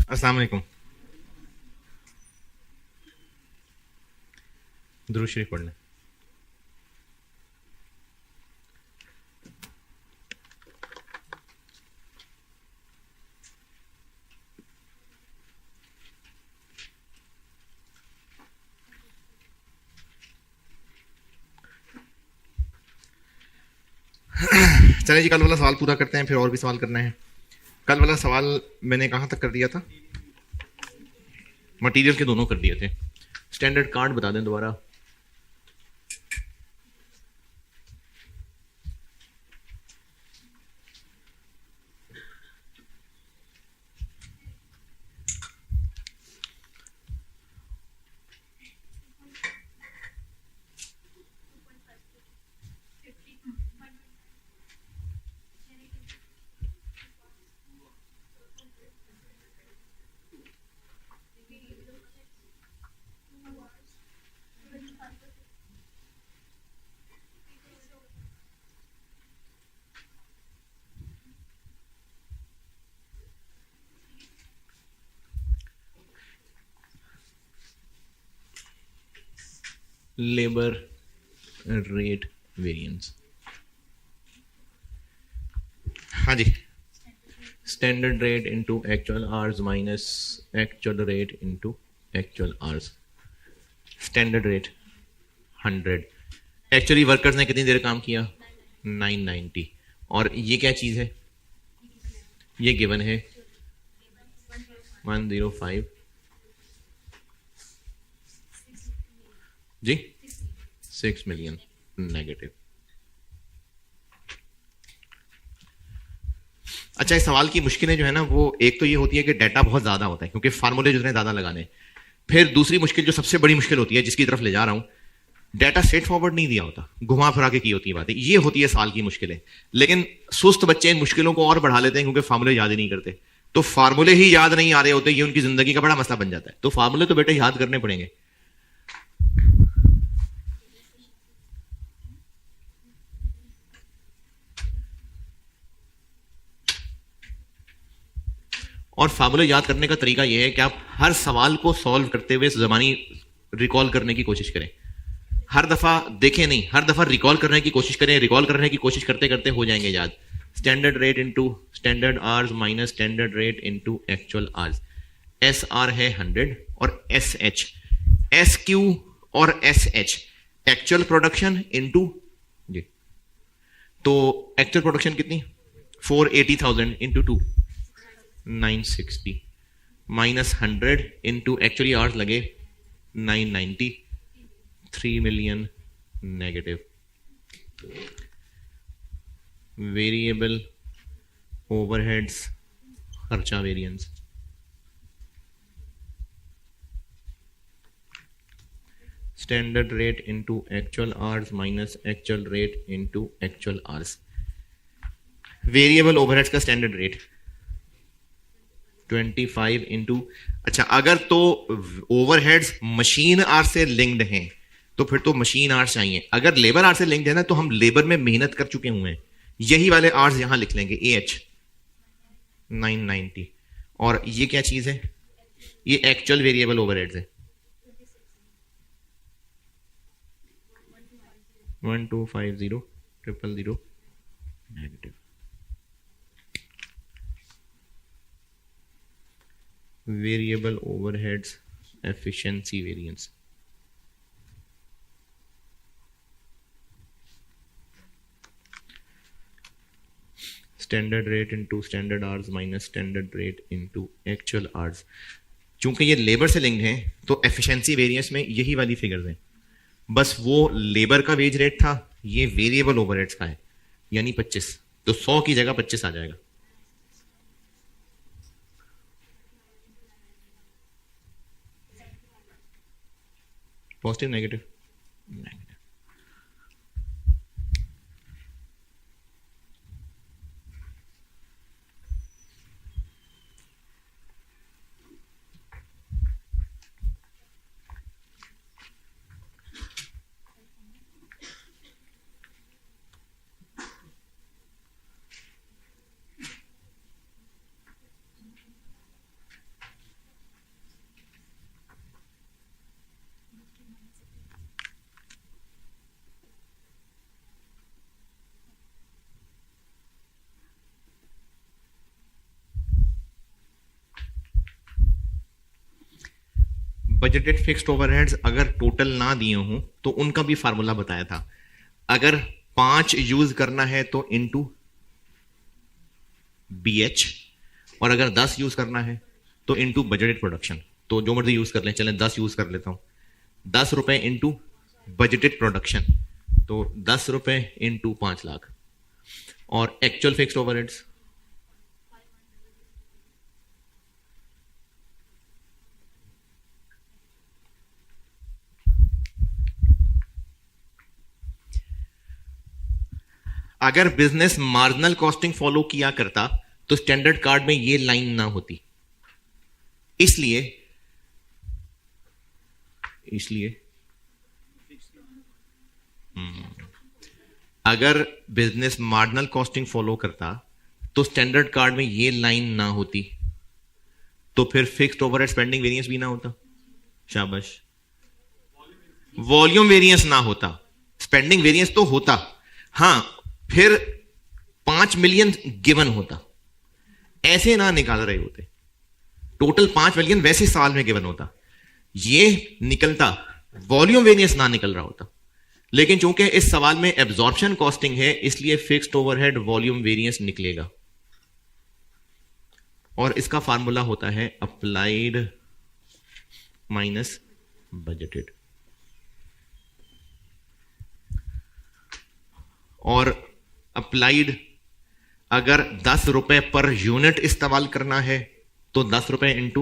अस्सलाम वालेकुम। दुरूद शरीफ पढ़ लें। चलिए जी, कल वाला सवाल पूरा करते हैं, फिर और भी सवाल करना है। कल वाला सवाल मैंने कहाँ तक कर दिया था? मटेरियल के दोनों कर दिए थे। स्टैंडर्ड कार्ड बता दें दोबारा। Labour rate variance. हाँ जी, standard rate into actual hours minus actual rate into actual hours. Standard rate 100, actually workers ने कितनी देर काम किया? 990। और ये क्या चीज़ है? ये गिवन है 105 जी, 6 मिलियन नेगेटिव। अच्छा, इस सवाल की मुश्किलें जो है ना, वो एक तो ये होती है कि डाटा बहुत ज्यादा होता है क्योंकि फार्मूले जितने ज्यादा लगाने। फिर दूसरी मुश्किल जो सबसे बड़ी मुश्किल होती है, जिसकी तरफ ले जा रहा हूं, डाटा स्ट्रेट फॉरवर्ड नहीं दिया होता, घुमा फिरा के की होती है बातें। ये होती है सवाल की मुश्किलें। लेकिन सुस्त बच्चे इन मुश्किलों को और बढ़ा लेते हैं क्योंकि फार्मूले याद ही नहीं करते। तो फार्मूले ही याद नहीं आ रहे होते, ये उनकी जिंदगी का बड़ा मसला बन जाता है। तो फार्मूले तो बेटे याद करने पड़ेंगे। और फार्मूले याद करने का तरीका यह है कि आप हर सवाल को सॉल्व करते हुए जबानी रिकॉल करने की कोशिश करें। हर दफा देखें नहीं, हर दफा रिकॉल करने की कोशिश करें। रिकॉल करने की कोशिश करते करते हो जाएंगे याद। Standard rate into standard hours minus standard rate into actual hours. S R है 100 और एस एच, एस क्यू और S H actual production into जी। तो एक्चुअल प्रोडक्शन कितनी? 480,000 into 2 960 minus 100 into actually hours लगे 990, 3 मिलियन नेगेटिव। वेरिएबल ओवरहेड्स खर्चा variance. Standard rate into actual hours minus actual rate into actual hours. Variable overheads का standard rate 25 into, अच्छा अगर तो overheads machine are से linked हैं तो फिर तो मशीन आर्स चाहिए। अगर लेबर आर से लिंक्ड है ना, तो हम लेबर में मेहनत कर चुके हुए हैं, यही वाले आर्स यहां लिख लेंगे। A H 990। और ये क्या चीज है? ये एक्चुअल वेरिएबल ओवरहेड्स है 1250,000 negative. Variable overheads efficiency variance. Standard rate into standard hours minus standard rate into actual hours. चूंकि ये लेबर से लिंक्ड है तो एफिशिएंसी वेरिएंस में यही वाली फिगर्स हैं। बस वो लेबर का वेज रेट था, ये वेरिएबल ओवरहेड्स का है, यानी 25। तो 100 की जगह 25 आ जाएगा। Positive negative? Negative. Budgeted fixed overheads अगर टोटल ना दिए हों तो उनका भी फार्मूला बताया था। अगर 5 यूज करना है तो इनटू BH, और अगर 10 यूज करना है तो इनटू बजटेड प्रोडक्शन। तो जो मर्जी यूज कर लें, चलें 10 यूज कर लेता हूं। 10 रुपए इनटू बजटेड प्रोडक्शन, तो 10 रुपए इनटू 5 लाख। और एक्चुअल फिक्स्ड ओवरहेड्स अगर बिजनेस मार्जिनल कॉस्टिंग फॉलो किया करता तो स्टैंडर्ड कार्ड में ये लाइन ना होती। इसलिए अगर बिजनेस मार्जिनल कॉस्टिंग फॉलो करता तो स्टैंडर्ड कार्ड में ये लाइन ना होती, तो फिर फिक्स्ड ओवरहेड स्पेंडिंग वेरिएंस भी ना होता। शाबाश। वॉल्यूम वेरिएंस ना होता, स्पेंडिंग वेरिएंस तो होता, हां फिर 5 मिलियन गिवन होता। ऐसे ना निकाल रहे होते, टोटल 5 मिलियन वैसे साल में गिवन होता, ये निकलता, वॉल्यूम वेरिएंस ना निकल रहा होता। लेकिन चूंकि इस सवाल में एब्जॉर्प्शन कॉस्टिंग है, इसलिए फिक्स्ड ओवरहेड वॉल्यूम वेरिएंस निकलेगा। और इसका फार्मूला होता है अप्लाइड माइनस बजटेड। और अप्लाइड अगर 10 रुपए पर यूनिट इस्तेमाल करना है तो 10 रुपए इंटू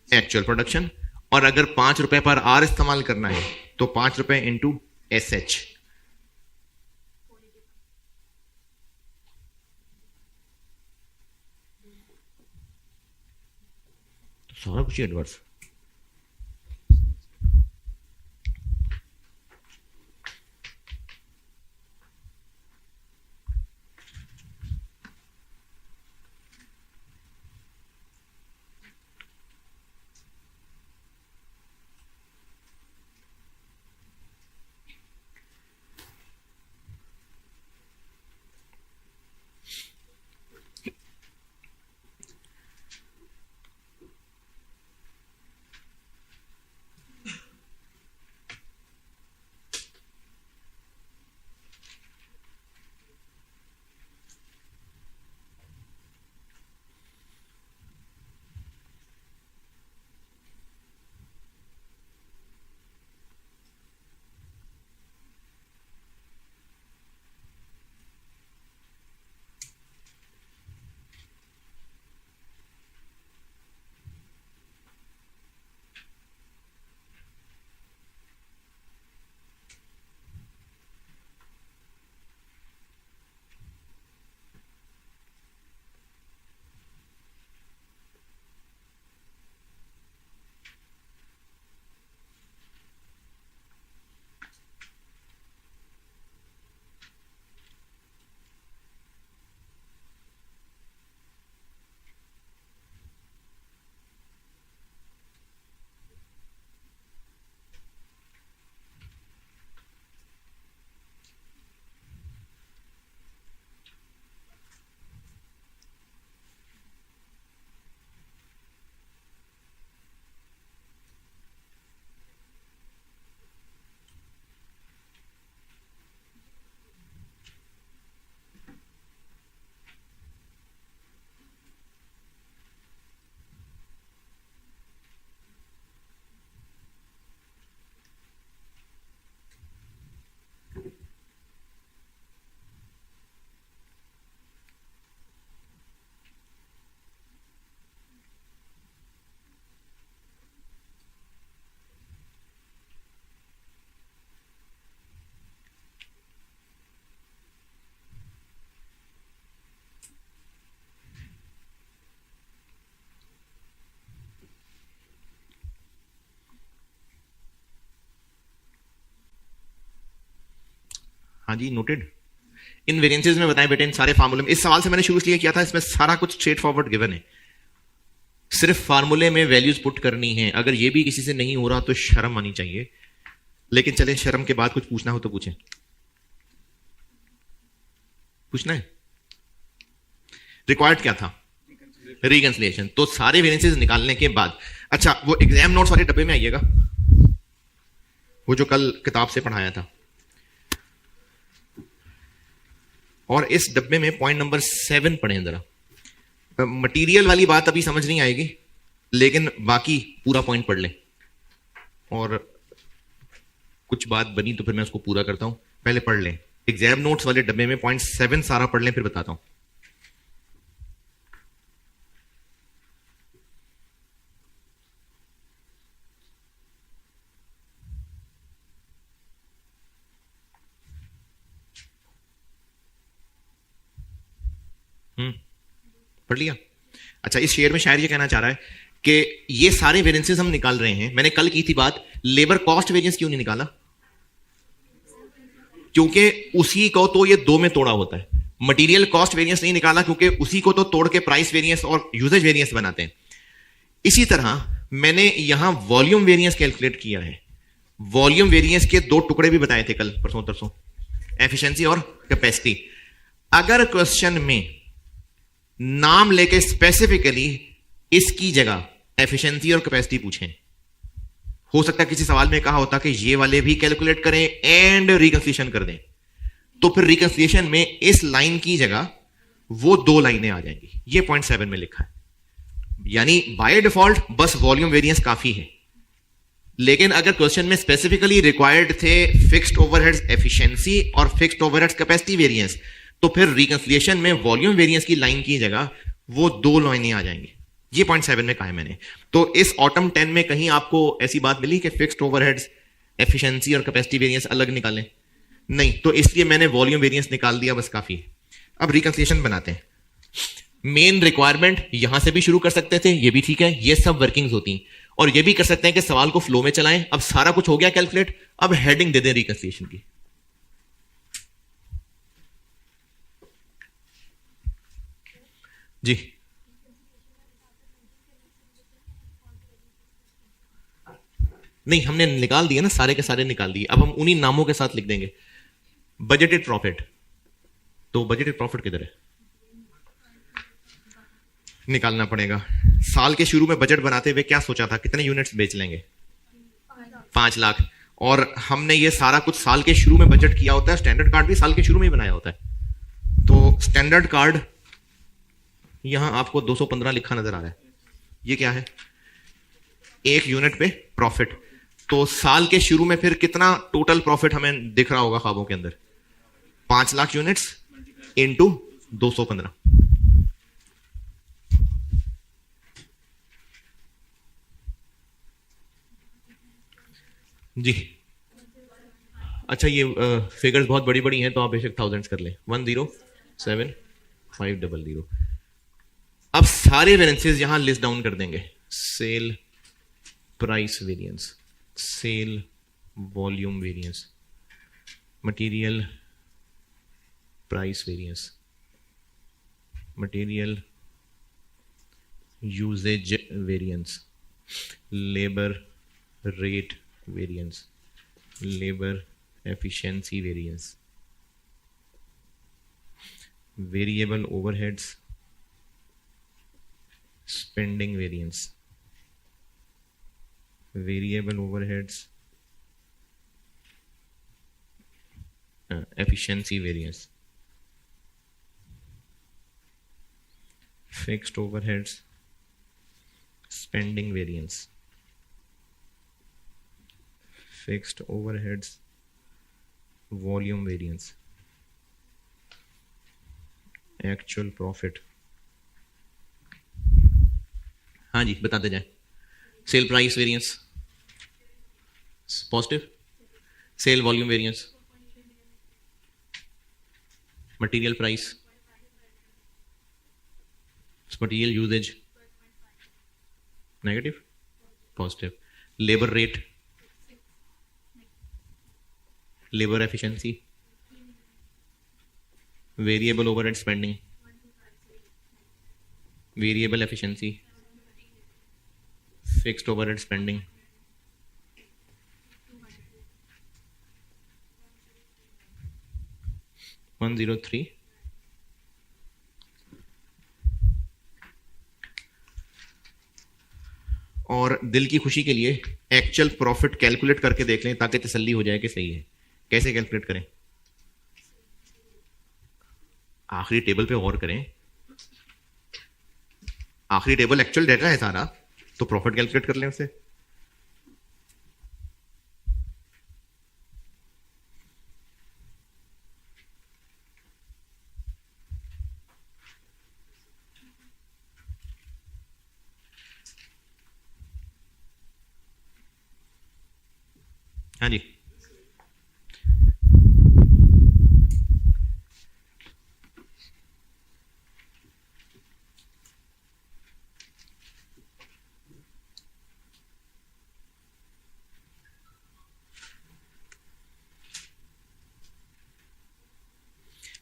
एक्चुअल प्रोडक्शन, और अगर 5 रुपए पर आर इस्तेमाल करना है तो 5 रुपए इंटू SH। सारा कुछ एडवर्स। हाँ जी, नोटेड। इन वेरिएंसेस में बताएं बेटे, इन सारे फार्मूले में, इस सवाल से मैंने शुरू इसलिए किया था, इसमें सारा कुछ स्ट्रेट फॉरवर्ड गिवन है, सिर्फ फार्मूले में वैल्यूज पुट करनी है। अगर ये भी किसी से नहीं हो रहा तो शर्म आनी चाहिए। लेकिन चलें, शर्म के बाद कुछ पूछना हो तो पूछें। पूछना है? रिक्वायर्ड क्या था? रिकंसिलिएशन। तो सारे वेरिएंसेस निकालने के बाद अच्छा, वो एग्जाम नोट्स वाले डब्बे में आइएगा, वो जो कल किताब से पढ़ाया था, और इस डब्बे में पॉइंट नंबर 7 पढ़ें जरा। मटेरियल वाली बात अभी समझ नहीं आएगी, लेकिन बाकी पूरा पॉइंट पढ़ लें, और कुछ बात बनी तो फिर मैं उसको पूरा करता हूं। पहले पढ़ लें एग्जाम नोट्स वाले डब्बे में पॉइंट 7 सारा पढ़ लें, फिर बताता हूं। पढ़ लिया? अच्छा, इस शेयर में शायद ये कहना चाह रहा है कि ये सारे वेरिएंसेस हम निकाल रहे हैं। मैंने कल की थी बात, लेबर कॉस्ट वेरिएंस क्यों नहीं निकाला? क्योंकि उसी को तो ये दो में तोड़ा होता है। मटेरियल कॉस्ट वेरिएंस नहीं निकाला क्योंकि उसी को तो तोड़ के प्राइस वेरिएंस और यूजेज वेरिएंस बनाते हैं। इसी तरह मैंने यहां वॉल्यूम वेरिएंस कैलकुलेट किया है। वॉल्यूम वेरिएंस के दो टुकड़े भी बताए थे कल, परसों तरसों, एफिशिएंसी और कैपेसिटी। अगर क्वेश्चन में नाम लेके स्पेसिफिकली इसकी जगह एफिशिएंसी और कैपेसिटी पूछें, हो सकता है किसी सवाल में कहा होता कि ये वाले भी कैलकुलेट करें एंड रिकंसिलिएशन कर दें, तो फिर रिकंसिलिएशन में इस लाइन की जगह वो दो लाइनें आ जाएंगी। ये पॉइंट 7 में लिखा है। यानी बाय डिफॉल्ट बस वॉल्यूम वेरिएंस काफी है, लेकिन अगर क्वेश्चन में स्पेसिफिकली रिक्वायर्ड थे फिक्स्ड ओवरहेड्स एफिशिएंसी और फिक्स्ड ओवरहेड्स कैपेसिटी वेरिएंस, तो फिर रिकंसिलिएशन में वॉल्यूम वेरिएंस की लाइन की जगह वो दो लाइनें आ जाएंगी। ये पॉइंट 7 में कहा है मैंने। तो इस ऑटम 10 में कहीं आपको ऐसी बात मिली कि फिक्स्ड ओवरहेड्स एफिशिएंसी और कैपेसिटी वेरिएंस अलग निकालें? नहीं, तो इसलिए मैंने वॉल्यूम वेरिएंस निकाल दिया, बस काफी है। अब रिकंसिलिएशन बनाते हैं। मेन रिक्वायरमेंट यहां से भी शुरू कर सकते थे, ये भी ठीक है, ये सब वर्किंग्स होती हैं, और ये भी कर सकते हैं कि सवाल को फ्लो में चलाएं। अब सारा कुछ हो गया कैलकुलेट, अब हेडिंग दे दें रिकंसिलिएशन की। जी, नहीं, हमने निकाल दिया ना, सारे के सारे निकाल दिए। अब हम उन्हीं नामों के साथ लिख देंगे। बजटेड प्रॉफिट, तो बजटेड प्रॉफिट किधर है? निकालना पड़ेगा। साल के शुरू में बजट बनाते हुए क्या सोचा था, कितने यूनिट्स बेच लेंगे? 5 लाख। और हमने ये सारा कुछ साल के शुरू में बजट किया होता है। स्टैंडर्ड कार्ड भी साल के शुरू में ही बनाया होता है। तो स्टैंडर्ड कार्ड यहां आपको 215 लिखा नजर आ रहा है। ये क्या है? 1 यूनिट पे प्रॉफिट। तो साल के शुरू में फिर कितना टोटल प्रॉफिट हमें दिख रहा होगा ख्वाबों के अंदर? 5 लाख यूनिट्स इंटू 215। जी, अच्छा, ये फिगर्स बहुत बड़ी बड़ी हैं, तो आप बेशक थाउजेंड्स कर लें। 107,500। अब सारे वेरिएंसेस यहां लिस्ट डाउन कर देंगे। Sale price variance, sale volume variance, material price variance, material usage variance, labour rate variance, labour efficiency variance, variable overheads spending variance, variable overheads efficiency variance, fixed overheads spending variance, fixed overheads volume variance, actual profit. हाँ जी, बताते जाए। Sale price variance positive, sale volume variance, material price, material usage negative, positive, labour rate, labour efficiency, variable overhead spending, variable efficiency, fixed overhead spending, $103। और दिल की खुशी के लिए एक्चुअल प्रॉफिट कैलकुलेट करके देख लें ताकि तसल्ली हो जाए कि सही है। कैसे कैलकुलेट करें? आखिरी टेबल पे गौर करें। आखिरी टेबल एक्चुअल डेटा है सारा, तो प्रॉफिट कैलकुलेट कर लें उससे। हाँ जी,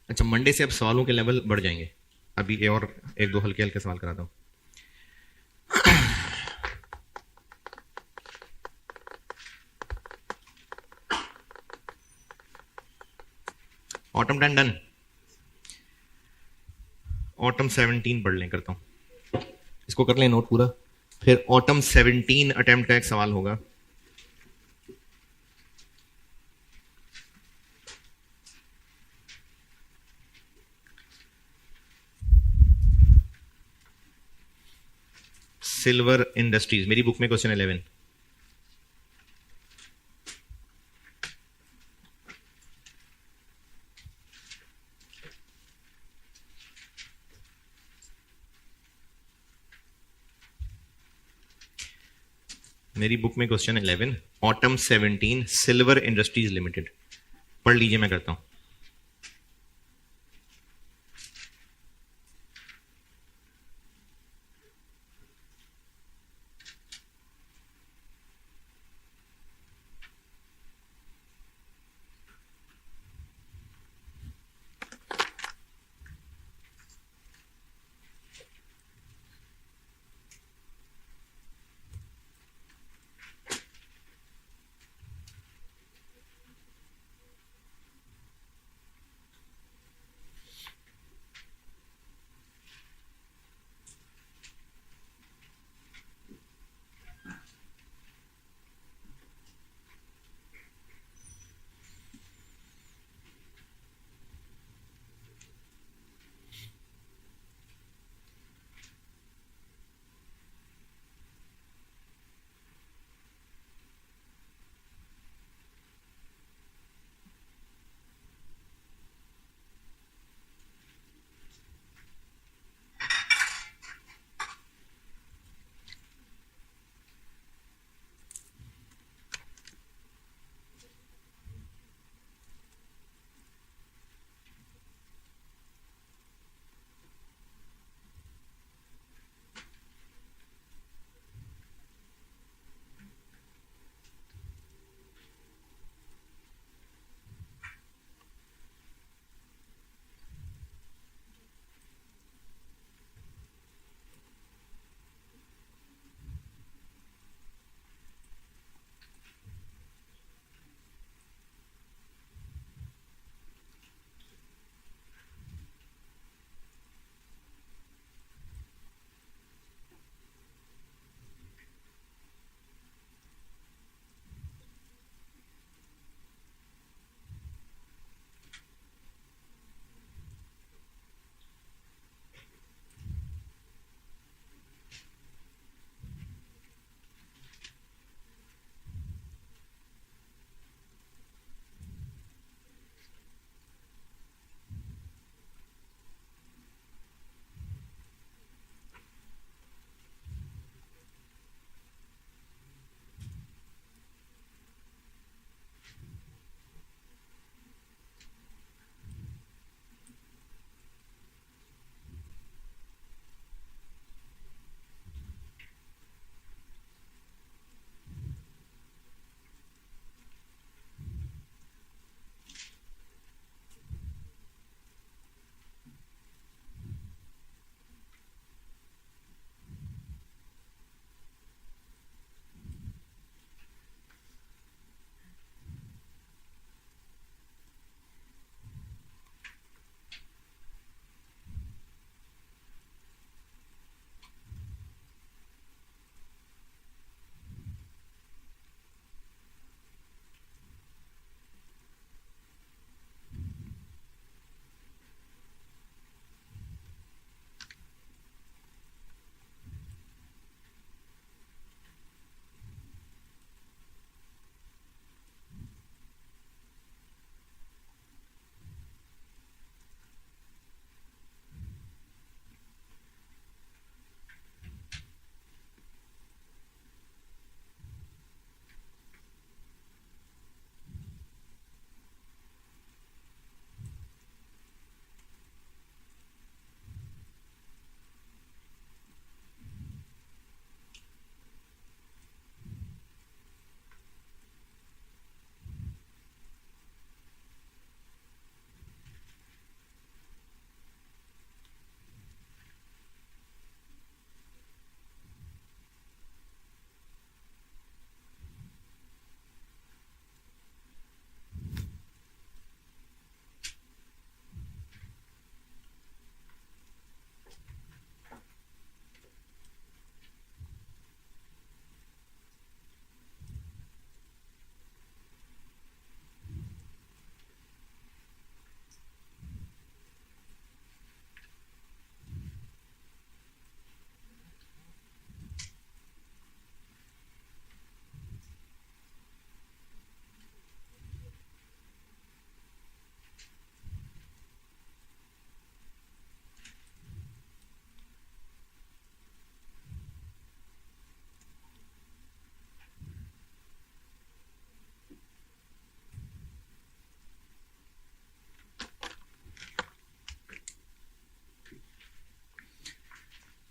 अच्छा मंडे से अब सवालों के लेवल बढ़ जाएंगे। अभी और एक दो हल्के हल्के सवाल कराता हूं। Autumn 10 done. ऑटम 17 पढ़ लें, करता हूं इसको, कर लें नोट पूरा। फिर ऑटम 17 अटेम्प्ट का एक सवाल होगा। सिल्वर इंडस्ट्रीज, मेरी बुक में क्वेश्चन 11। मेरी बुक में question 11, autumn 17 silver industries limited. पढ़ लीजिए, मैं करता हूं।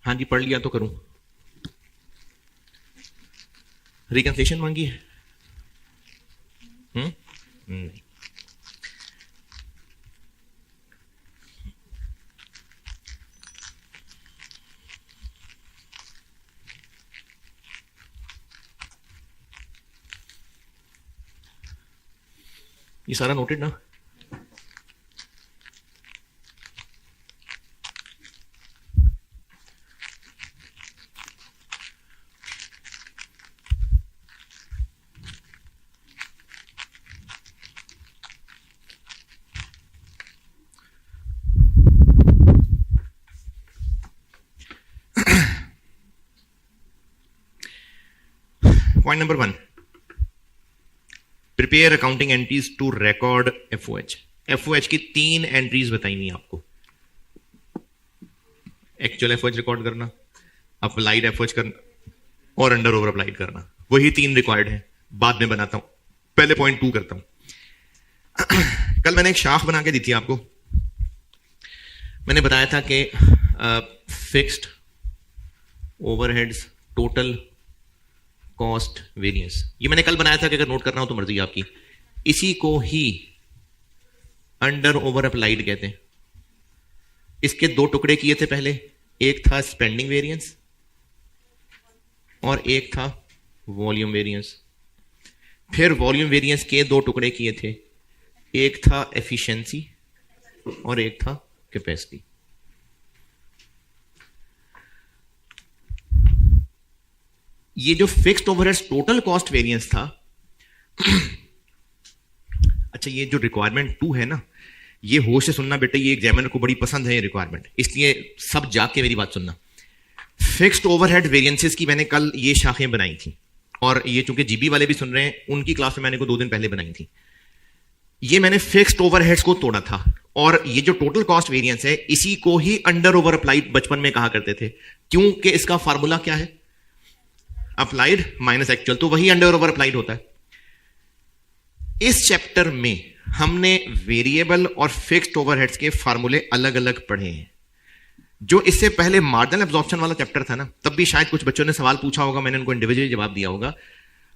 हाँ जी, पढ़ लिया तो करूं। रिकन्सिलेशन मांगी है? नहीं। ये सारा नोटेड ना? Point number 1, prepare accounting entries to record FOH. FOH की 3 एंट्रीज बताई हुई आपको। एक्चुअल एफओएच रिकॉर्ड करना, अप्लाइड एफओएच करना और अंडर ओवर अप्लाइड करना। वही 3 रिक्वायर्ड है, बाद में बनाता हूं, पहले पॉइंट 2 करता हूं। कल मैंने एक शाख बना के दी थी आपको। मैंने बताया था कि fixed overheads, total cost, variance, ये मैंने कल बनाया था कि अगर नोट करना हो तो मर्जी आपकी। इसी को ही अंडर ओवर अप्लाइड कहते हैं। इसके 2 टुकड़े किए थे पहले, एक था स्पेंडिंग वेरिएंस और एक था वॉल्यूम वेरिएंस। फिर वॉल्यूम वेरिएंस के 2 टुकड़े किए थे, एक था एफिशिएंसी और एक था कैपेसिटी। ये जो fixed overheads total cost variance था अच्छा, ये जो रिक्वायरमेंट 2 है ना, ये होश से सुनना बेटे, ये एग्जामिनर को बड़ी पसंद है ये रिक्वायरमेंट, इसलिए सब जाग के मेरी बात सुनना। फिक्स्ड ओवरहेड वेरिएंसेस की मैंने कल ये शाखें बनाई थी, और ये चूंकि जीबी वाले भी सुन रहे हैं, उनकी क्लास में मैंने को 2 दिन पहले बनाई थी। ये मैंने फिक्स्ड ओवरहेड्स को तोड़ा था, और ये जो टोटल कॉस्ट वेरिएंस है, इसी को ही अंडर ओवर अप्लाइड बचपन में कहा करते थे, क्योंकि इसका फार्मूला क्या है? अप्लाइड माइनस एक्चुअल, तो वही अंडर ओवर अप्लाइड होता है। इस चैप्टर में हमने वेरिएबल और फिक्स्ड ओवरहेड्स के फार्मूले अलग अलग पढ़े हैं। जो इससे पहले मार्जिनल एब्जॉर्प्शन वाला चैप्टर था ना, तब भी शायद कुछ बच्चों ने सवाल पूछा होगा, मैंने उनको इंडिविजुअली जवाब दिया होगा।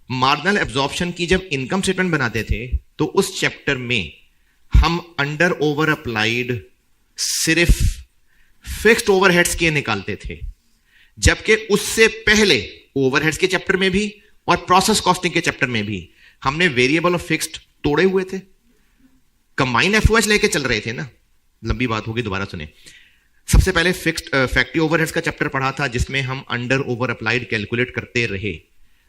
मार्जिनल एब्जॉर्प्शन की जब इनकम स्टेटमेंट बनाते थे, तो उस चैप्टर में हम अंडर ओवर अप्लाइड सिर्फ फिक्स्ड ओवरहेड्स के निकालते थे, जबकि उससे पहले ओवरहेड्स के चैप्टर में भी और प्रोसेस कॉस्टिंग के चैप्टर में भी हमने वेरिएबल और फिक्स्ड तोड़े हुए थे। कंबाइंड एफओएच लेके चल रहे थे ना, लंबी बात होगी, दोबारा सुने। सबसे पहले फिक्स्ड फैक्ट्री ओवरहेड्स का चैप्टर पढ़ा था, जिसमें हम अंडर ओवर अप्लाइड कैलकुलेट करते रहे।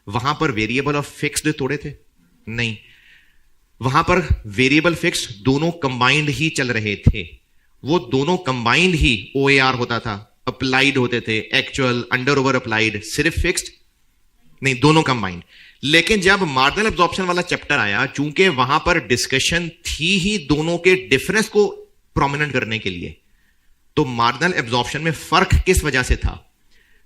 वहां पर वेरिएबल और फिक्स्ड तोड़े थे? नहीं, वहां पर वेरिएबल फिक्स्ड दोनों कंबाइंड ही चल रहे थे। वो दोनों कंबाइंड ही ओएआर होता था, अप्लाइड होते थे, एक्चुअल, अंडर ओवर अप्लाइड, सिर्फ फिक्स्ड नहीं, दोनों कंबाइंड। लेकिन जब मार्जिनल एब्जॉर्प्शन वाला चैप्टर आया, चूंकि वहां पर डिस्कशन थी ही दोनों के डिफरेंस को प्रोमिनेंट करने के लिए, तो मार्जिनल एब्जॉर्प्शन में फर्क किस वजह से था?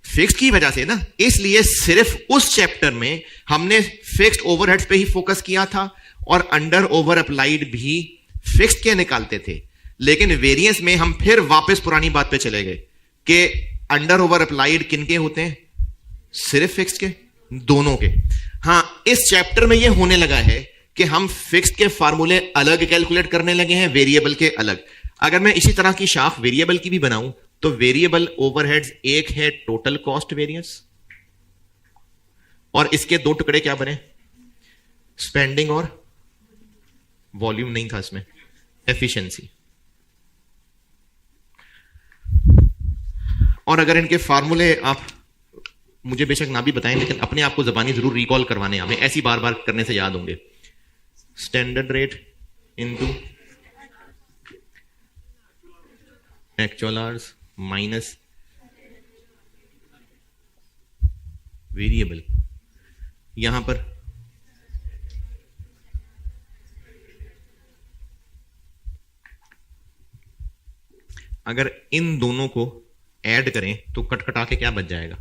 फिक्स्ड की वजह से ना। इसलिए सिर्फ उस चैप्टर में हमने फिक्स्ड ओवरहेड्स पे ही फोकस किया था, और अंडर ओवर अप्लाइड भी फिक्स्ड के निकालते थे। लेकिन वेरिएंस में हम फिर वापस पुरानी बात पे चले गए कि अंडर ओवर अप्लाइड किनके होते हैं? सिर्फ फिक्स्ड के, दोनों के। हां, इस चैप्टर में यह होने लगा है कि हम फिक्स्ड के फार्मूले अलग कैलकुलेट करने लगे हैं, वेरिएबल के अलग। अगर मैं इसी तरह की शाख वेरिएबल की भी बनाऊं, तो वेरिएबल ओवरहेड्स एक है टोटल कॉस्ट वेरिएंस, और इसके 2 टुकड़े क्या बने? स्पेंडिंग और वॉल्यूम नहीं था इसमें, एफिशिएंसी। और अगर इनके फार्मूले आप मुझे बेशक ना भी बताएं, लेकिन अपने आप को जबानी जरूर रिकॉल करवाने, हमें ऐसी बार बार करने से याद होंगे। Standard rate into actual hours minus variable. यहां पर अगर इन दोनों को ऐड करें तो कटकटा के क्या बच जाएगा?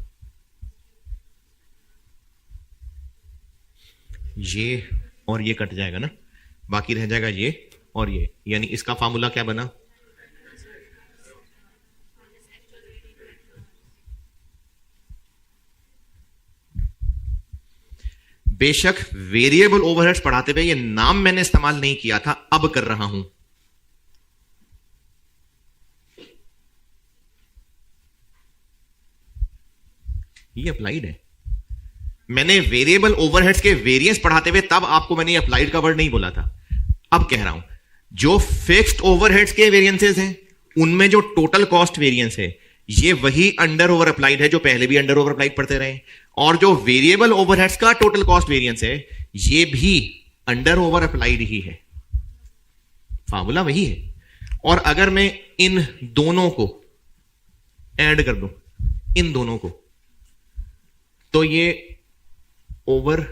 ये और ये कट जाएगा ना, बाकी रह जाएगा ये और ये। यानी इसका फार्मूला क्या बना? बेशक वेरिएबल ओवरहेड्स पढ़ाते हुए ये नाम मैंने इस्तेमाल नहीं किया था, अब कर रहा हूं। ये अप्लाइड है। मैंने वेरिएबल ओवरहेड्स के वेरिएंस पढ़ाते हुए तब आपको मैंने अप्लाइड का वर्ड नहीं बोला था, अब कह रहा हूं जो फिक्स्ड ओवरहेड्स के वेरिएंसेस हैं उनमें जो टोटल कॉस्ट वेरिएंस है ये वही अंडर ओवर अप्लाइड है जो पहले भी अंडर ओवर अप्लाइड पढ़ते रहे, और जो वेरिएबल ओवरहेड्स का टोटल कॉस्ट वेरिएंस है ये भी अंडर ओवर अप्लाइड ही है, फार्मूला वही है। और अगर मैं इन दोनों को ऐड कर दूं, इन दोनों को, तो ये ओवर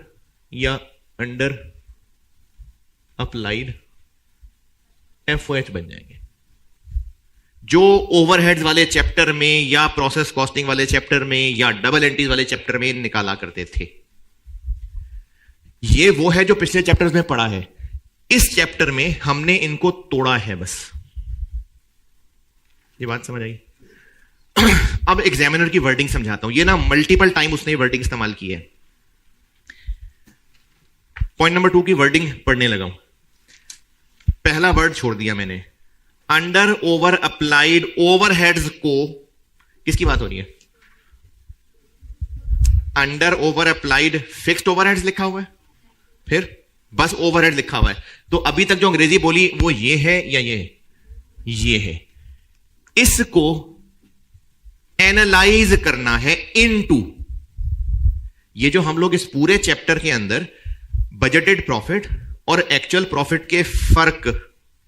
या अंडर अप्लाइड एफओएच बन जाएंगे। जो ओवरहेड्स वाले चैप्टर में या प्रोसेस कॉस्टिंग वाले चैप्टर में या डबल एंट्रीज वाले चैप्टर में निकाला करते थे, ये वो है जो पिछले चैप्टर्स में पढ़ा है। इस चैप्टर में हमने इनको तोड़ा है बस। ये बात समझ आई? अब एग्जामिनर की वर्डिंग समझाता हूं। ये ना मल्टीपल टाइम उसने वर्डिंग इस्तेमाल की है। पॉइंट नंबर 2 की वर्डिंग पढ़ने लगा हूं। पहला वर्ड छोड़ दिया मैंने, अंडर ओवर अप्लाइड ओवरहेड्स को, किसकी बात हो रही है? Under over applied fixed overheads लिखा हुआ है, फिर बस ओवरहेड लिखा हुआ है। तो अभी तक जो अंग्रेजी बोली वो ये है या ये है। इसको एनालाइज करना है इनटू, ये जो हम लोग इस पूरे चैप्टर के अंदर बजटेड प्रॉफिट और एक्चुअल प्रॉफिट के फर्क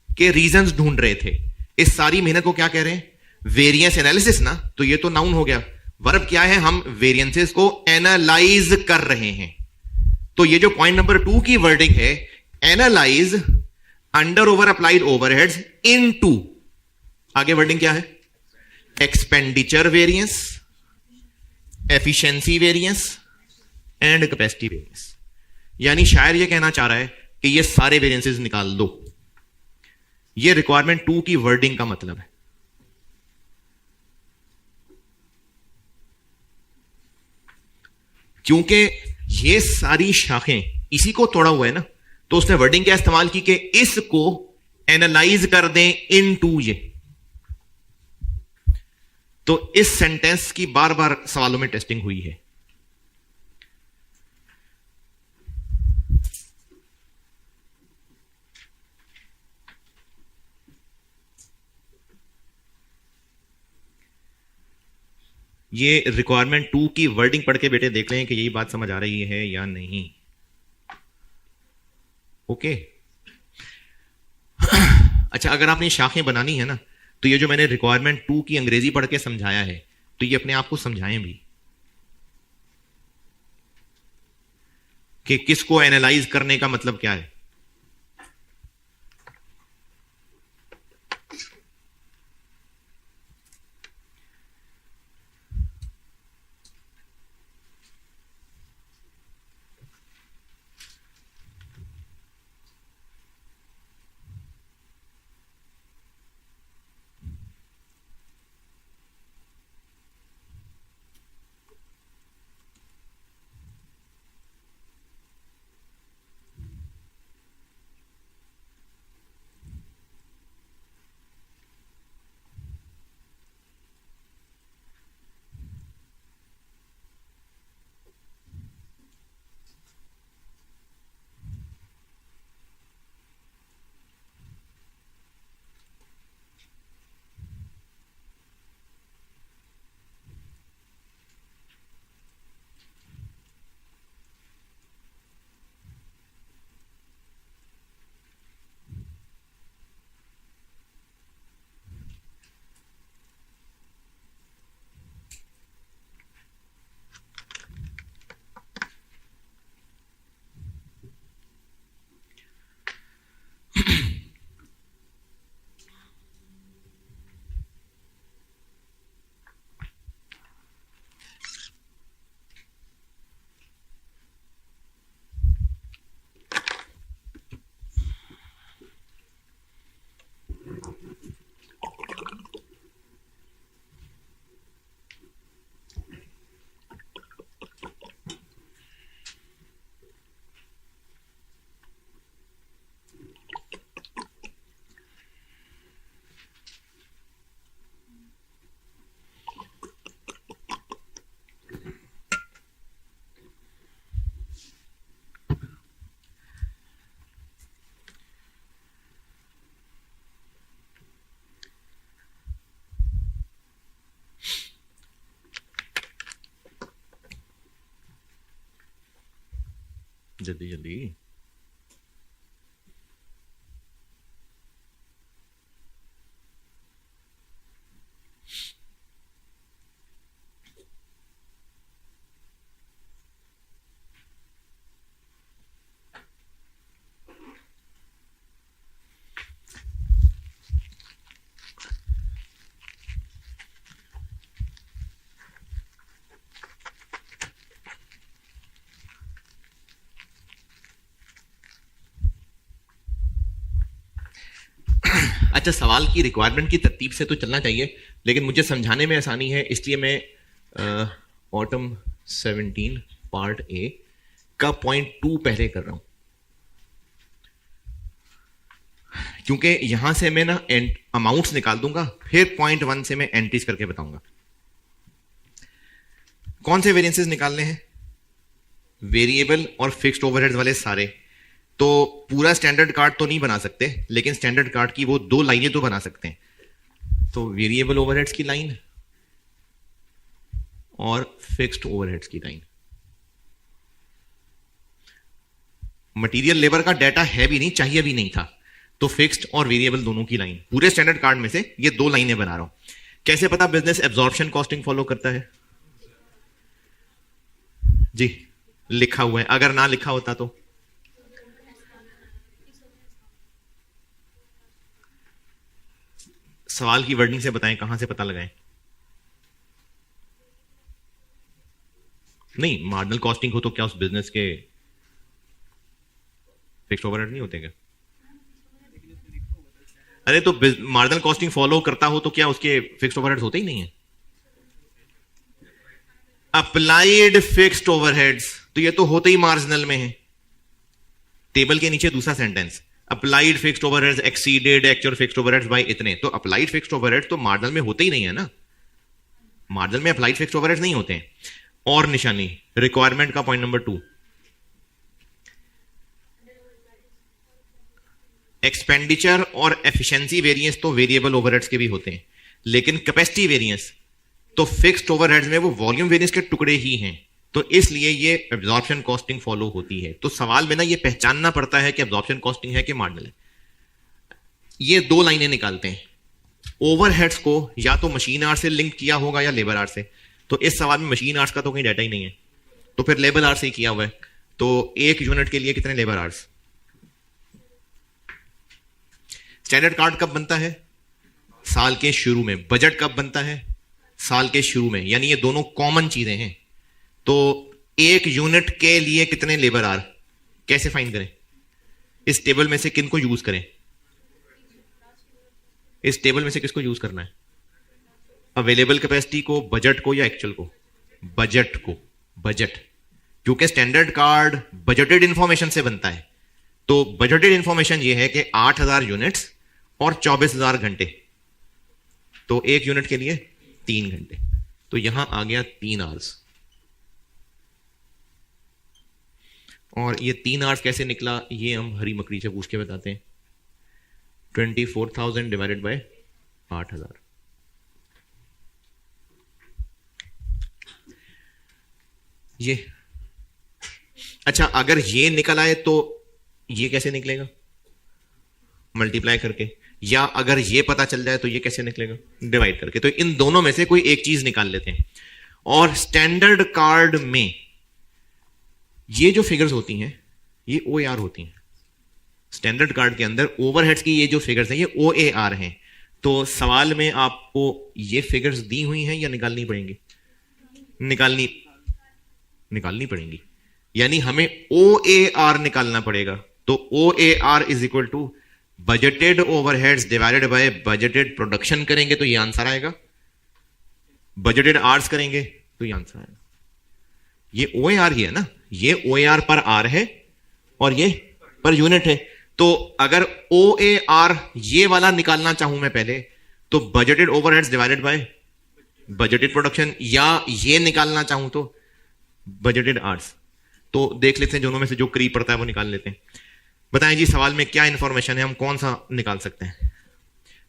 के रीजंस ढूंढ रहे थे, इस सारी मेहनत को क्या कह रहे हैं? वेरिएंस एनालिसिस ना। तो ये तो नाउन हो गया, वर्ब क्या है? हम वेरिएंसेस को एनालाइज कर रहे हैं। तो ये जो पॉइंट नंबर 2 की वर्डिंग है, analyse under over applied overheads into, आगे वर्डिंग क्या है? Expenditure variance, efficiency variance and capacity variance. यानी शायर ये कहना चाह रहा है कि ये सारे वेरिएंसेस निकाल दो। ये रिक्वायरमेंट 2 की वर्डिंग का मतलब है। क्योंकि ये सारी शाखें इसी को तोड़ा हुआ है ना, तो उसने वर्डिंग क्या इस्तेमाल की कि इसको एनालाइज कर दें इनटू ये। तो इस सेंटेंस की बार बार सवालों में टेस्टिंग हुई है। ये रिक्वायरमेंट 2 की वर्डिंग पढ़ के बेटे देख लें कि यही बात समझ आ रही है या नहीं। ओके। अच्छा, अगर आपने शाखें बनानी है ना, तो ये जो मैंने रिक्वायरमेंट 2 की अंग्रेजी पढ़ के समझाया है, तो ये अपने आप को समझाएं भी कि किसको एनालाइज करने का मतलब क्या है। जल्दी जल्दी। अच्छा, सवाल की रिक्वायरमेंट की तरतीब से तो चलना चाहिए, लेकिन मुझे समझाने में आसानी है, इसलिए मैं ऑटम 17 पार्ट ए का पॉइंट 2 पहले कर रहा हूं, क्योंकि यहां से मैं ना अमाउंट्स निकाल दूंगा, फिर पॉइंट 1 से मैं एंट्रीज करके बताऊंगा। कौन से वेरिएंसेस निकालने हैं? वेरिएबल और फिक्स्ड ओवरहेड्स वाले सारे। तो पूरा स्टैंडर्ड कार्ड तो नहीं बना सकते, लेकिन स्टैंडर्ड कार्ड की वो 2 लाइनें तो बना सकते हैं। तो वेरिएबल ओवरहेड्स की लाइन और फिक्स्ड ओवरहेड्स की लाइन। मटेरियल लेबर का डाटा है भी नहीं, चाहिए भी नहीं था, तो फिक्स्ड और वेरिएबल दोनों की लाइन पूरे स्टैंडर्ड कार्ड में से ये 2 लाइनें बना रहा हूं। कैसे पता बिजनेस एब्जॉर्प्शन कॉस्टिंग फॉलो करता है? जी लिखा हुआ है, अगर ना लिखा होता तो सवाल की वर्डिंग से बताएं, कहां से पता लगाएं? नहीं, मार्जिनल कॉस्टिंग हो तो क्या उस बिजनेस के फिक्स्ड ओवरहेड नहीं होते क्या? अरे तो मार्जिनल कॉस्टिंग फॉलो करता हो तो क्या उसके फिक्स्ड ओवरहेड्स होते ही नहीं है? अप्लाइड फिक्स्ड ओवरहेड्स, तो ये तो होते ही मार्जिनल में है। टेबल के नीचे दूसरा sentence, applied fixed overheads exceeded actual fixed overheads by इतने। तो अप्लाइड फिक्स्ड ओवरहेड्स तो मार्जिनल में होते ही नहीं है ना, मार्जिनल में अप्लाइड फिक्स्ड ओवरहेड्स नहीं होते हैं। और निशानी रिक्वायरमेंट का पॉइंट नंबर 2, एक्सपेंडिचर और एफिशिएंसी वेरिएंस तो वेरिएबल ओवरहेड्स के भी होते हैं, लेकिन कैपेसिटी वेरिएंस तो फिक्स्ड ओवरहेड्स में वो वॉल्यूम वेरिएंस के टुकड़े ही हैं, तो इसलिए ये एब्जॉर्प्शन कॉस्टिंग फॉलो होती है। तो सवाल में ना ये पहचानना पड़ता है कि एब्जॉर्प्शन कॉस्टिंग है कि मार्जिनल है। ये 2 लाइनें निकालते हैं। ओवरहेड्स को या तो मशीन आवर्स से लिंक किया होगा या लेबर आवर्स से, तो इस सवाल में मशीन आवर्स का तो कहीं डाटा ही नहीं है, तो फिर लेबर आवर्स से ही किया हुआ है। तो 1 यूनिट के लिए कितने लेबर आवर्स? स्टैंडर्ड कार्ड कब बनता है? साल के शुरू में। बजट कब बनता है? साल के शुरू में, यानी ये दोनों कॉमन चीजें हैं। तो 1 यूनिट के लिए कितने लेबर आवर कैसे फाइंड करें? इस टेबल में से किनको यूज करें? इस टेबल में से किसको यूज करना है? अवेलेबल कैपेसिटी को, बजट को या एक्चुअल को? बजट को। बजट, क्योंकि स्टैंडर्ड कार्ड बजटेड इंफॉर्मेशन से बनता है। तो बजटेड इंफॉर्मेशन यह है कि 8000 यूनिट्स और 24000 घंटे, तो 1 यूनिट के लिए 3 घंटे, तो यहां आ गया 3 आवर्स। और ये 3 आवर्स कैसे निकला, ये हम हरी मकड़ी से पूछ के बताते हैं। 24,000 डिवाइडेड बाय 8000, ये। अच्छा, अगर ये निकल आए तो ये कैसे निकलेगा? मल्टीप्लाई करके। या अगर ये पता चल जाए तो ये कैसे निकलेगा? डिवाइड करके। तो इन दोनों में से कोई एक चीज निकाल लेते हैं। और स्टैंडर्ड कार्ड में ये जो फिगर्स होती हैं ये OAR होती हैं। स्टैंडर्ड कार्ड के अंदर ओवरहेड्स की ये जो फिगर्स हैं ये OAR हैं। तो सवाल में आपको ये फिगर्स दी हुई हैं या निकालनी पड़ेंगी? निकालनी पड़ेंगी, यानी हमें OAR निकालना पड़ेगा। तो OAR is equal to budgeted overheads divided by budgeted production करेंगे तो ये आंसर आएगा। बजटेड आवर्स करेंगे तो ये आंसर आएगा। ये OAR ही है ना, ये OAR पर आर है और ये पर यूनिट है। तो अगर OAR ये वाला निकालना चाहूं मैं पहले, तो budgeted overheads divided by budgeted production, या ये निकालना चाहूं तो बजटेड आवर्स। तो देख लेते हैं दोनों में से जो करीब पड़ता है वो निकाल लेते हैं। बताएं जी, सवाल में क्या इंफॉर्मेशन है, हम कौन सा निकाल सकते हैं?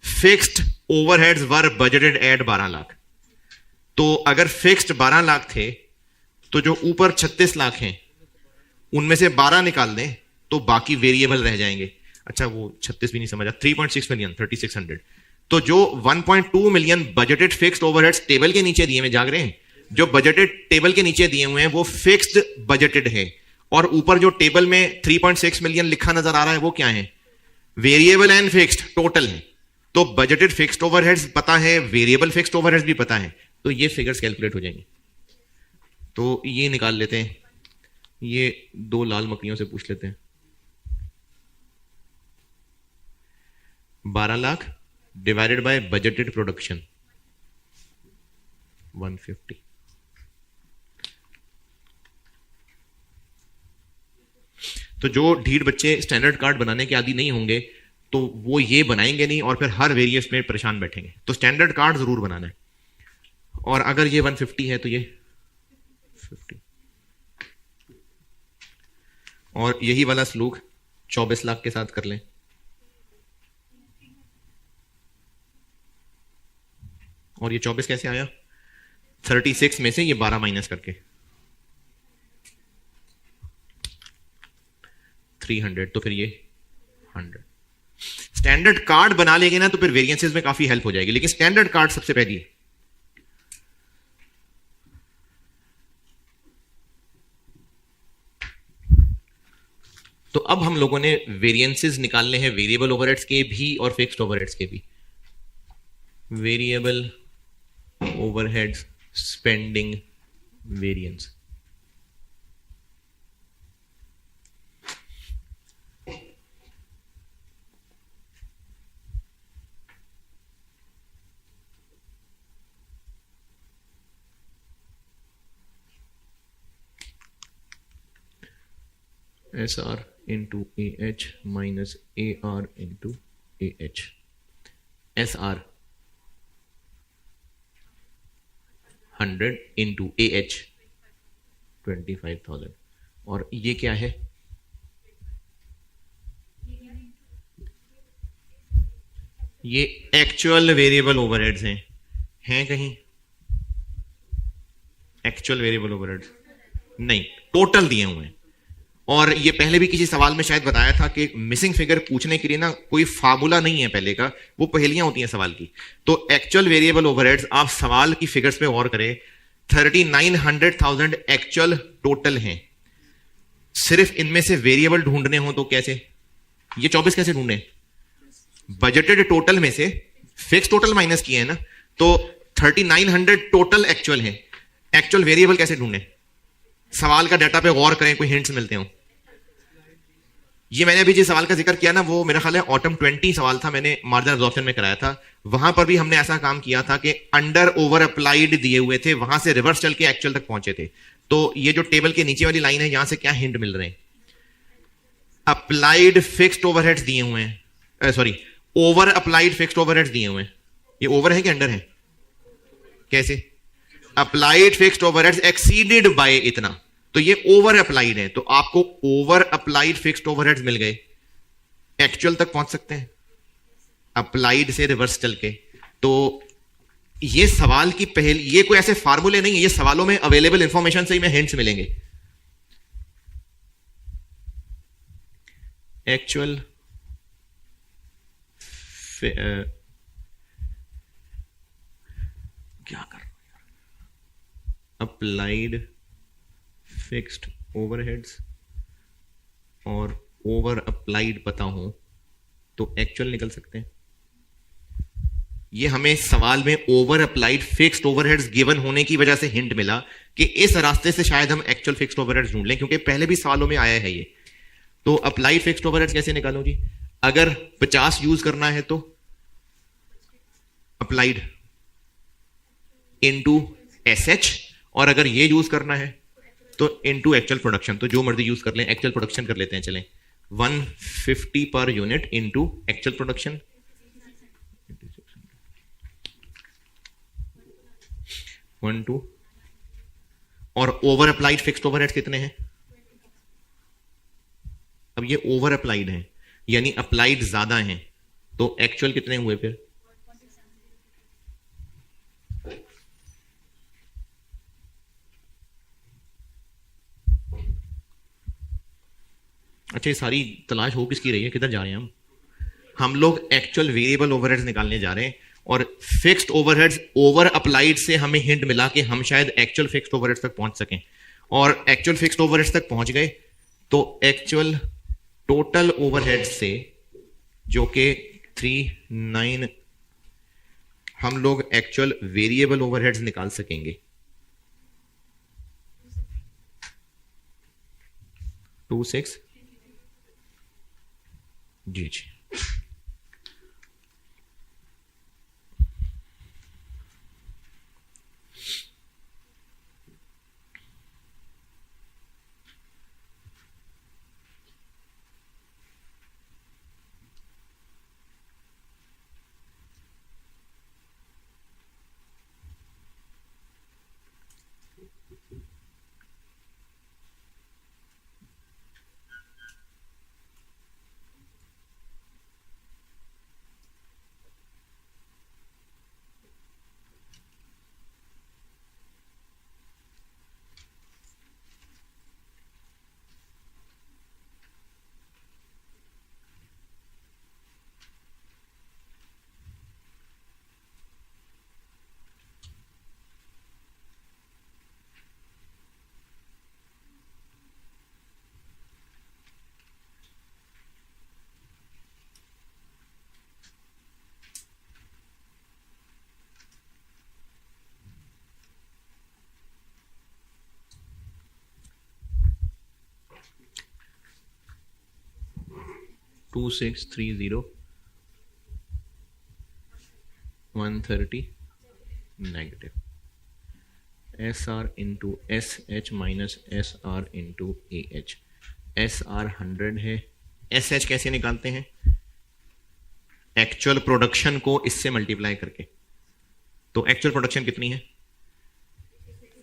फिक्स्ड ओवरहेड्स वर बजटेड एट 12 लाख। तो अगर फिक्स्ड 12 लाख थे तो जो ऊपर 36 लाख हैं उनमें से 12 निकाल दें तो बाकी वेरिएबल रह जाएंगे। अच्छा वो 36 भी नहीं समझा, 3.6 मिलियन 3600। तो जो 1.2 million budgeted fixed overheads table के नीचे दिए हुए, जाग रहे हैं, जो बजटेड टेबल के नीचे दिए हुए हैं वो फिक्स्ड बजटेड है, और ऊपर जो टेबल में 3.6 मिलियन लिखा नजर आ रहा है वो क्या है, वेरिएबल एंड फिक्स्ड टोटल है। तो बजटेड फिक्स्ड ओवरहेड्स पता है, वेरिएबल फिक्स्ड ओवरहेड्स भी पता है, तो ये फिगर्स कैलकुलेट हो जाएंगे। तो ये निकाल लेते हैं, ये दो लाल मकड़ियों से पूछ लेते हैं। 12 lakh divided by budgeted production 150। तो जो ढीठ बच्चे स्टैंडर्ड कार्ड बनाने के आदी नहीं होंगे तो वो ये बनाएंगे नहीं और फिर हर वेरिएंस में परेशान बैठेंगे। तो स्टैंडर्ड कार्ड जरूर बनाना है। और अगर ये 150 है तो ये 50, और यही वाला सलूक 24 लाख के साथ कर लें। और ये 24 कैसे आया, 36 में से ये 12 माइनस करके 300, तो फिर ये 100। स्टैंडर्ड कार्ड बना लेंगे ना तो फिर वेरिएंसेस में काफी हेल्प हो जाएगी, लेकिन स्टैंडर्ड कार्ड सबसे पहली है। तो अब हम लोगों ने वेरिएंसेस निकालने हैं वेरिएबल ओवरहेड्स के भी और फिक्स्ड ओवरहेड्स के भी। Variable overheads spending variance, SR into AH minus AR into AH। SR 100 into AH 25,000। और ये क्या है, ये एक्चुअल वेरिएबल ओवरहेड्स हैं कहीं एक्चुअल वेरिएबल ओवरहेड्स नहीं, टोटल दिए हुए हैं। और ये पहले भी किसी सवाल में शायद बताया था कि मिसिंग फिगर पूछने के लिए ना कोई फार्मूला नहीं है पहले का, वो पहेलियां होती हैं सवाल की। तो एक्चुअल वेरिएबल ओवरहेड्स, आप सवाल की फिगर्स पे गौर करें, 3900,000 एक्चुअल टोटल हैं। सिर्फ इनमें से वेरिएबल ढूंढने हो तो कैसे, ये 24 कैसे ढूंढे, बजटेड टोटल में से फिक्स टोटल माइनस किए हैं ना, तो 3900 टोटल एक्चुअल है, एक्चुअल वेरिएबल कैसे ढूंढे। सवाल का डाटा पे गौर करें, कोई हिंट्स मिलते हो। ये मैंने अभी जिस सवाल का जिक्र किया ना, वो मेरा ख्याल है ऑटम 20 सवाल था, मैंने मार्जिनल एब्जॉर्प्शन में कराया था। वहां पर भी हमने ऐसा काम किया था कि अंडर ओवर अप्लाइड दिए हुए थे, वहां से रिवर्स चल के एक्चुअल तक पहुंचे थे। तो ये जो टेबल के नीचे वाली लाइन है, यहां से क्या हिंट मिल रहे हैं, अप्लाइड फिक्स्ड ओवरहेड्स दिए हुए हैं, sorry over applied fixed overheads दिए हुए हैं। ये ओवर है कि अंडर है, कैसे, applied fixed overheads exceeded by इतना, तो ये ओवर अप्लाइड है। तो आपको ओवर अप्लाइड फिक्स्ड ओवरहेड्स मिल गए, एक्चुअल तक पहुंच सकते हैं अप्लाइड से रिवर्स चल के। तो ये सवाल की पहली, ये कोई ऐसे फार्मूले नहीं है, ये सवालों में अवेलेबल इंफॉर्मेशन से ही में हिंट्स मिलेंगे। एक्चुअल क्या कर, अप्लाइड फिक्स्ड ओवरहेड्स और ओवर अप्लाइड पता हो तो एक्चुअल निकल सकते हैं। ये हमें सवाल में over applied fixed overheads given होने की वजह से हिंट मिला कि इस रास्ते से शायद हम एक्चुअल फिक्स्ड ओवरहेड्स ढूंढ लें, क्योंकि पहले भी सवालों में आया है ये। तो अप्लाइड फिक्स्ड ओवरहेड्स कैसे निकालूं जी, अगर 50 यूज करना है तो अप्लाइड इनटू SH, और अगर ये यूज करना है तो इनटू एक्चुअल प्रोडक्शन। तो जो मर्जी यूज कर लें, एक्चुअल प्रोडक्शन कर लेते हैं, चलें 150 per unit into actual production 12। और ओवर अप्लाइड फिक्स्ड ओवरहेड्स कितने हैं, अब ये ओवर अप्लाइड है यानी अप्लाइड ज्यादा है, तो एक्चुअल कितने हुए फिर, अच्छा, ये सारी तलाश हो किसकी रही है, किधर जा रहे हैं हम लोग एक्चुअल वेरिएबल ओवरहेड्स निकालने जा रहे हैं, और फिक्स्ड ओवरहेड्स ओवर अप्लाइड से हमें हिंट मिला कि हम शायद एक्चुअल फिक्स्ड ओवरहेड्स तक पहुंच सकें, और एक्चुअल फिक्स्ड ओवरहेड्स तक पहुंच गए। तो एक्चुअल टोटल ओवरहेड से, जो कि 39, हम लोग एक्चुअल वेरिएबल ओवरहेड्स निकाल सकेंगे। 26 जी जी। Two 2630 130 negative SR into SH minus SR into AH। SR 100 है, SH कैसे निकालते हैं, एक्चुअल प्रोडक्शन को इससे मल्टीप्लाई करके। तो एक्चुअल प्रोडक्शन कितनी है,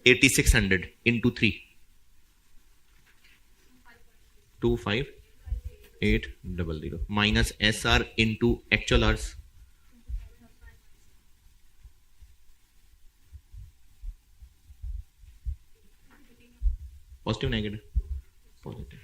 8600 into 3, 25800 minus SR into actual hours, positive negative, positive.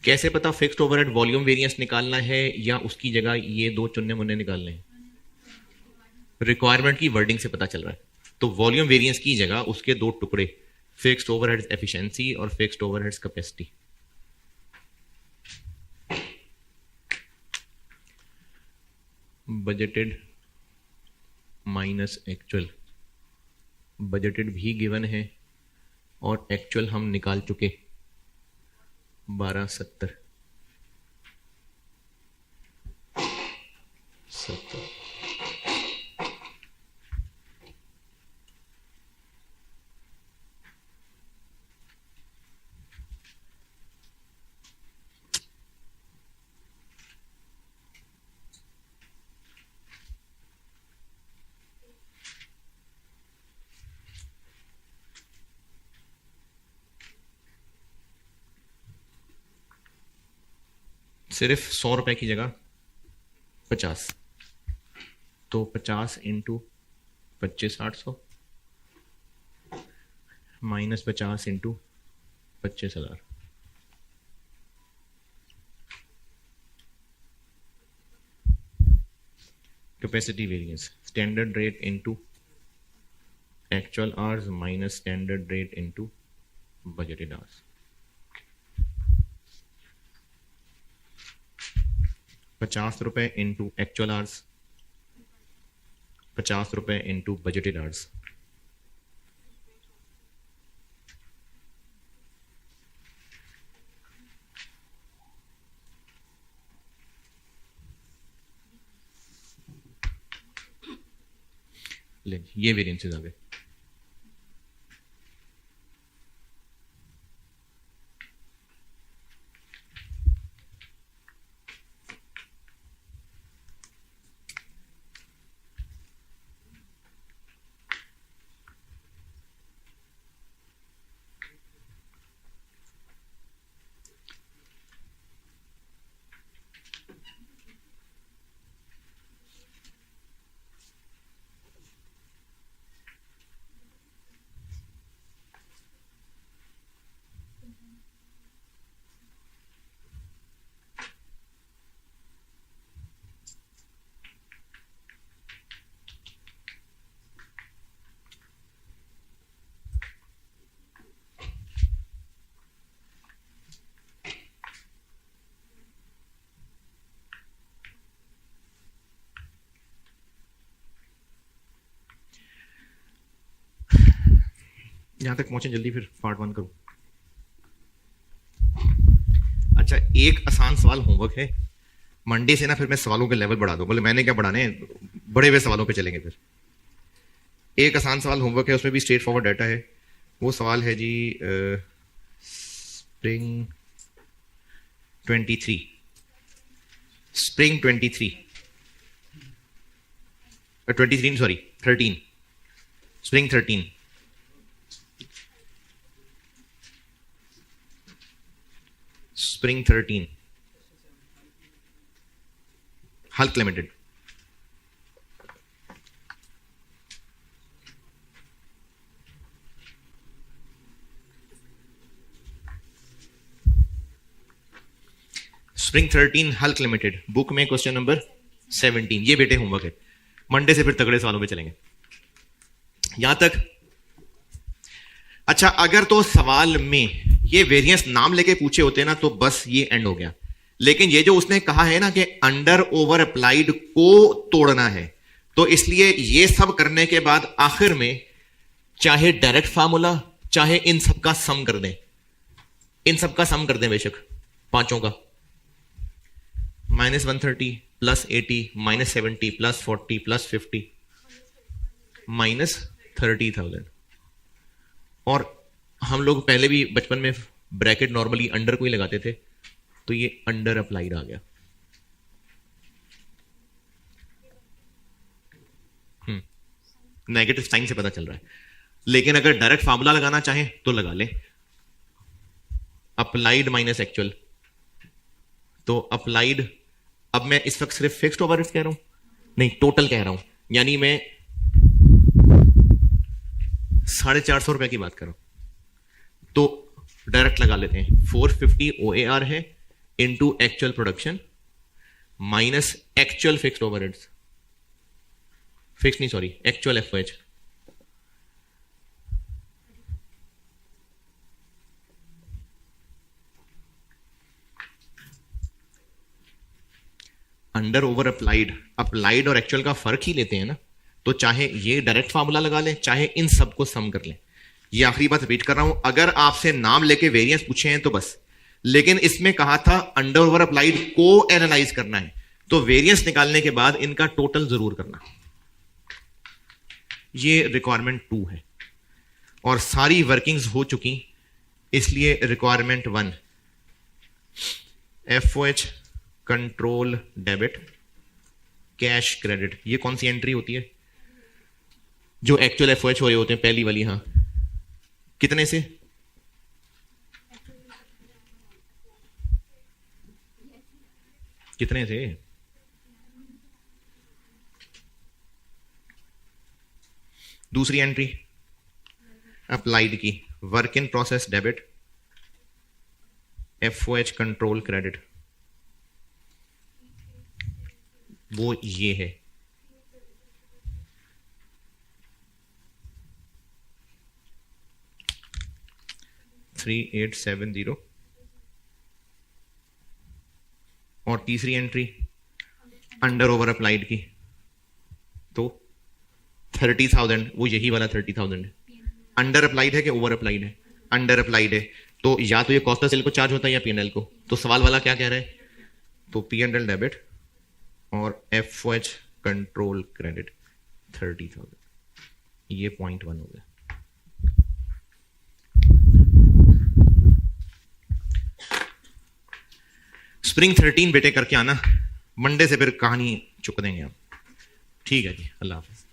कैसे पता फिक्स्ड ओवरहेड वॉल्यूम वेरिएंस निकालना है या उसकी जगह ये दो चुनने मुन्ने निकालने हैं, रिक्वायरमेंट की वर्डिंग से पता चल रहा है। तो वॉल्यूम वेरिएंस की जगह उसके दो टुकड़े, फिक्स्ड ओवरहेड्स एफिशिएंसी और fixed overheads capacity. Budgeted minus actual, budgeted भी गिवन है और एक्चुअल हम निकाल चुके 1270 70। सिर्फ 100 रुपए की जगह 50, तो 50 into 25,800 minus 50 into 25,000। Capacity variance, standard rate into actual hours minus standard rate into budgeted hours. 50 रुपए इंटू एक्चुअल आवर्स, 50 रुपए इंटू बजटेड आवर्स। ले ये वेरिएंसेस आ गए। यहां तक पहुंचे जल्दी, फिर पार्ट 1 करूं। अच्छा, एक आसान सवाल होमवर्क है। मंडे से ना फिर मैं सवालों के लेवल बढ़ा दूं। बोले मैंने क्या बढ़ाने, बड़े हुए सवालों पे चलेंगे। फिर एक आसान सवाल होमवर्क है, उसमें भी स्ट्रेट फॉरवर्ड डाटा है। वो सवाल है जी spring 23 sorry 13 spring 13 Hulk limited. Spring 13 Hulk limited, book में क्वेश्चन नंबर 17। ये बेटे होमवर्क है। मंडे से फिर तगड़े सवालों पे चलेंगे। यहां तक अच्छा, अगर तो सवाल में ये वेरिएंस नाम लेके पूछे होते ना तो बस ये एंड हो गया। लेकिन ये जो उसने कहा है ना कि अंडर ओवर अप्लाइड को तोड़ना है, तो इसलिए ये सब करने के बाद आखिर में चाहे डायरेक्ट फार्मूला चाहे इन सबका सम कर दें, बेशक पांचों का, -130 + 80 -70 + 40 + 50 -30,000। और हम लोग पहले भी बचपन में ब्रैकेट नॉर्मली अंडर को ही लगाते थे, तो ये अंडर अप्लाइड आ गया। नेगेटिव साइन से पता चल रहा है। लेकिन अगर डायरेक्ट फार्मूला लगाना चाहें तो लगा ले, अप्लाइड माइनस एक्चुअल। तो अप्लाइड, अब मैं इस वक्त सिर्फ फिक्स्ड ओवरहेड्स कह रहा हूं, नहीं टोटल कह रहा हूं, यानी मैं 450 रुपए की बात कर रहा हूं। तो डायरेक्ट लगा लेते हैं, 450 OAR है into actual production minus actual fixed overheads, fix नहीं sorry actual FOH। Under over applied और एक्चुअल का फर्क ही लेते हैं ना, तो चाहे ये डायरेक्ट फार्मूला लगा लें चाहे इन सबको सम कर लें। ये आखिरी बात रिपीट कर रहा हूं, अगर आपसे नाम लेके वेरिएंस पूछे हैं तो बस, लेकिन इसमें कहा था अंडर ओवर अप्लाइड को एनालाइज करना है, तो वेरिएंस निकालने के बाद इनका टोटल जरूर करना। ये रिक्वायरमेंट 2 है और सारी वर्किंग्स हो चुकी, इसलिए requirement 1 FOH control debit cash credit. ये कौन सी एंट्री होती है? जो एक्चुअल FOH हो रहे होते हैं, पहली वाली। हां, कितने से? कितने से? दूसरी एंट्री अप्लाइड की, work in process debit FOH control credit, वो ये है। $3870। और तीसरी एंट्री अंडर ओवर अप्लाइड की, तो 30,000, वो यही वाला 30,000 है। अंडर अप्लाइड है कि ओवर अप्लाइड है? अंडर अप्लाइड है, तो या तो ये कॉस्ट ऑफ सेल को चार्ज होता है या P&L को। तो सवाल वाला क्या कह रहा है? तो P&L डेबिट और FOH कंट्रोल क्रेडिट 30,000। ये .1 हो गया। स्प्रिंग 13 बेटे करके आना, मंडे से फिर कहानी चुक देंगे आप। ठीक है जी, अल्लाह हाफिज।